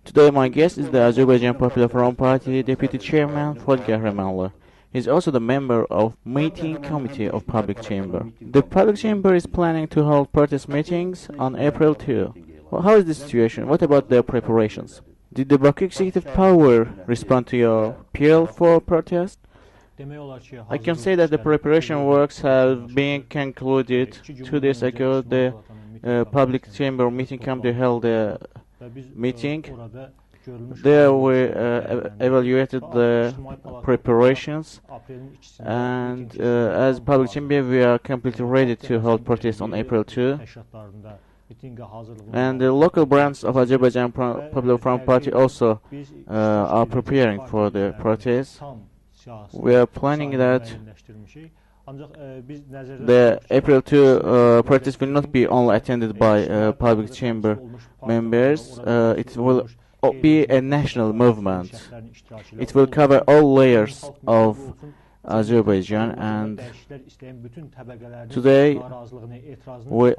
Today my guest is the Azerbaijan Popular Front Party Deputy Chairman Fuad Gahramanli. He is also the member of Meeting Committee of Public Chamber. The Public Chamber is planning to hold protest meetings on April 2. Well, how is the situation? What about their preparations? Did the Baku Executive Power respond to your appeal for protest? I can say that the preparation works have been concluded 2 days ago. The Public Chamber Meeting Committee held a meeting. There we evaluated the preparations, and as Public Chamber we are completely ready to hold protests on April 2. And the local branch of Azerbaijan Popular Front Party also are preparing for the protests. We are planning that the April 2 protest will not be only attended by Public Chamber members. It will be a national movement. It will cover all layers of Azerbaijan, and today we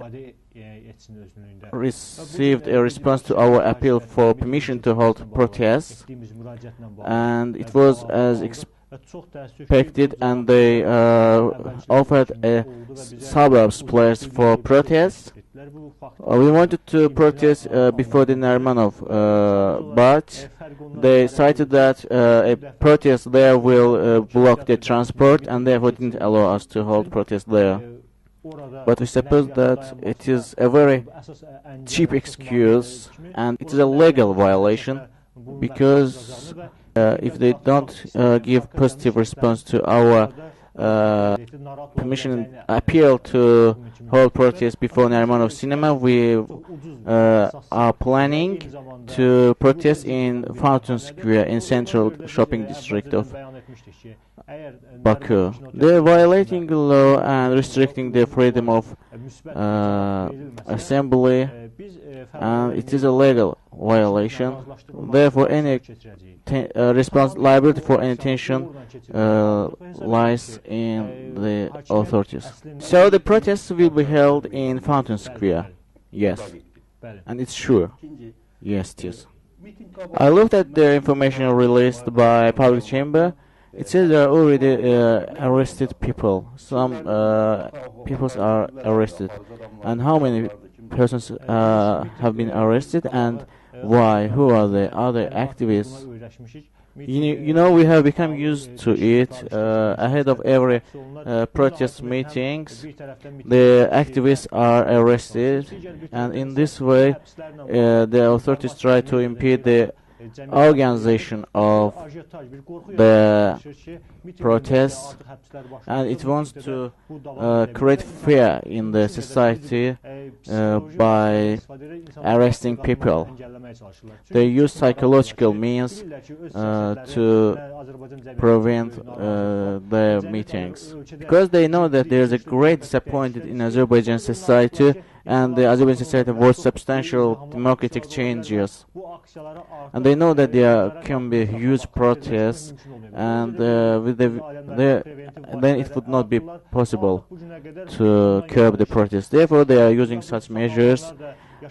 received a response to our appeal for permission to hold protests, and it was as expected, and they offered a suburbs place for protests. We wanted to protest before the Narimanov, but they cited that a protest there will block the transport, and therefore didn't allow us to hold protest there. But we suppose that it is a very cheap excuse, and it is a legal violation, because if they don't give positive response to our permission appeal to hold protests before Narimanov Cinema, we are planning to protest in Fountain Square in central shopping district of Baku. They are violating the law and restricting the freedom of assembly, and it is a legal violation. Therefore, any liability for any tension lies in the authorities. So the protests will be held in Fountain Square. Yes, and it's sure. Yes, it is. I looked at the information released by Public Chamber. It says there are already arrested people. Some people are arrested. And how many persons have been arrested, and why? Who are they? Are they activists? You know, we have become used to it. Ahead of every protest meetings, the activists are arrested, and in this way the authorities try to impede the organization of the protests, and it wants to create fear in the society by arresting people. They use psychological means to prevent the meetings, because they know that there is a great disappointment in Azerbaijan society, and the Azerbaijan society wants substantial democratic changes. And they know that there can be huge protests, and then it would not be possible to curb the protests. Therefore, they are using such measures,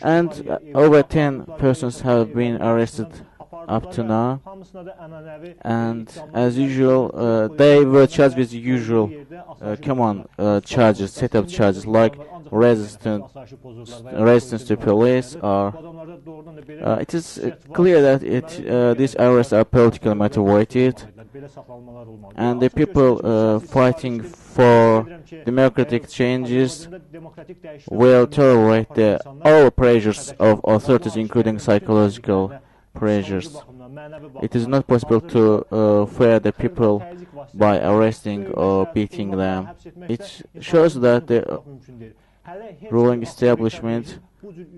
and over 10 persons have been arrested up to now. And as usual, they were charged with usual common charges, set-up charges, like resistance to police, or it is clear that these arrests are politically motivated, and the people fighting for democratic changes will tolerate all pressures of authorities, including psychological pressures. It is not possible to fear the people by arresting or beating them. It shows that the ruling establishment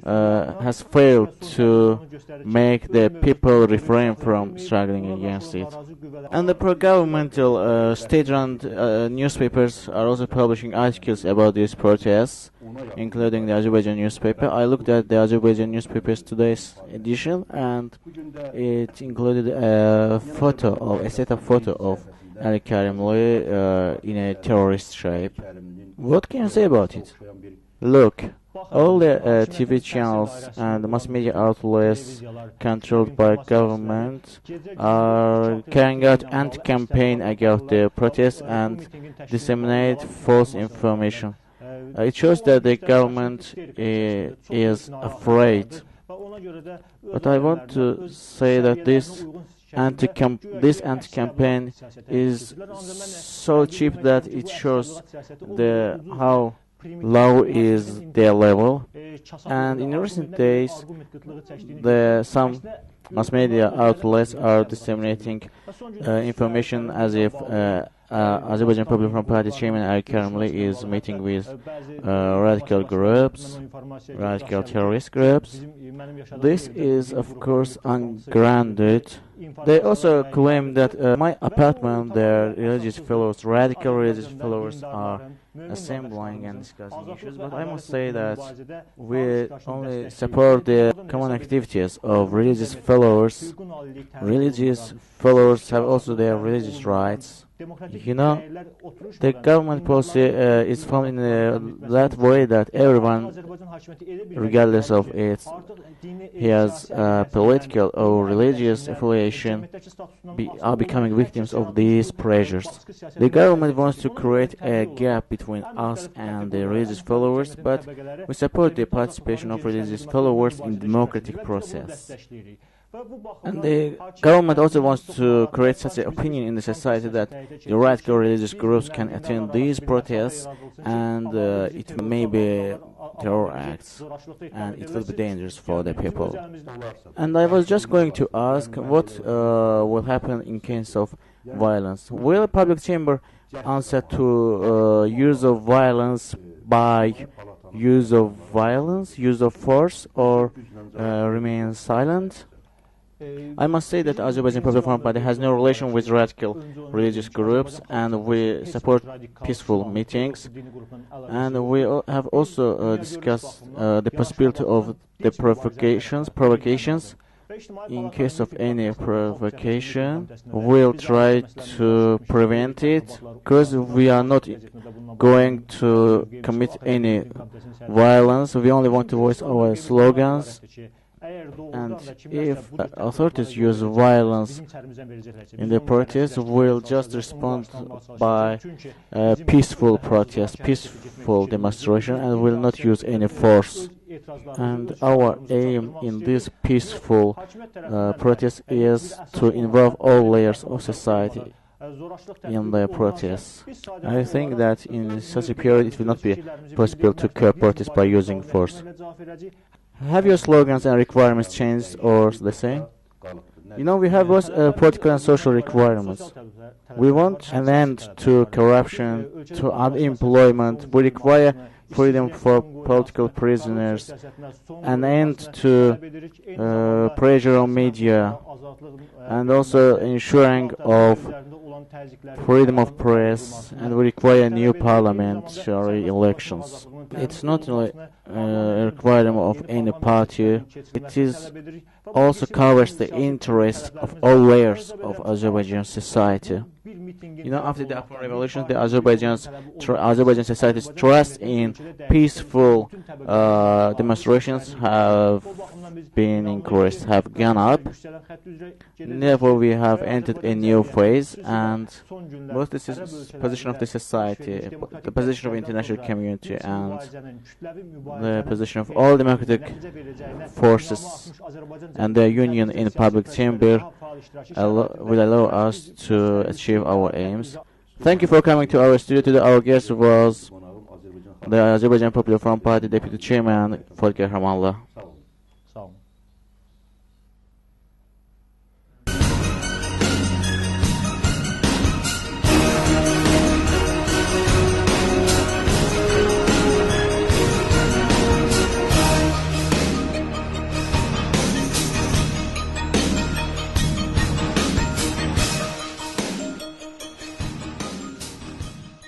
has failed to make the people refrain from struggling against it. And the pro-governmental state-run newspapers are also publishing articles about these protests, including the Azerbaijan newspaper. I looked at the Azerbaijan newspaper's today's edition, and it included a set-up photo of Ali Karimli in a terrorist shape. What can you say about it? Look, all the TV channels and mass media outlets controlled by government are carrying out anti-campaign against the protests and disseminate false information. It shows that the government is afraid. But I want to say that this anti-campaign is so cheap that it shows how low is their level. And in recent days, some mass media outlets are disseminating information as if Azerbaijan Popular Front Party Chairman Fuad Gahramanli is meeting with radical groups, radical terrorist groups. This is, of course, ungrounded. They also claim that my apartment, their religious fellows, radical religious fellows, are assembling and discussing issues, but I must say that we only support the common activities of religious followers. Religious followers have also their religious rights. You know, the government policy is formed in that way that everyone, regardless of its political or religious affiliation, are becoming victims of these pressures. The government wants to create a gap between us and the religious followers, but we support the participation of religious followers in the democratic process. And the government also wants to create such an opinion in the society that the radical religious groups can attend these protests and it may be terror acts and it will be dangerous for the people. And I was just going to ask what will happen in case of violence. Will public chamber answer to use of violence by use of violence, use of force, or remain silent? I must say that Azerbaijan Popular Front Party has no relation with radical religious groups, and we support peaceful meetings. And we have also discussed the possibility of the provocations. In case of any provocation, we'll try to prevent it, because we are not going to commit any violence. We only want to voice our slogans. And if authorities use violence in the protest, we'll just respond by peaceful protest, peaceful demonstration, and will not use any force. And our aim in this peaceful protest is to involve all layers of society in the protests. I think that in such a period it will not be possible to curb protests by using force. Have your slogans and requirements changed or the same? You know, we have both political and social requirements. We want an end to corruption, to unemployment. We require freedom for political prisoners, an end to pressure on media, and also ensuring of freedom of press, and we require new parliamentary elections. It's not only a requirement of any party, it is also covers the interests of all layers of Azerbaijan society. You know, after the Afghan revolution, the Azerbaijan society's trust in peaceful demonstrations have been increased, have gone up. Therefore, we have entered a new phase, and both the position of the society, the position of the international community, and the position of all democratic forces and their union in public chamber will allow us to achieve our aims. Thank you for coming to our studio today. Our guest was the Azerbaijan Popular Front Party Deputy Chairman Fuad Gahramanli.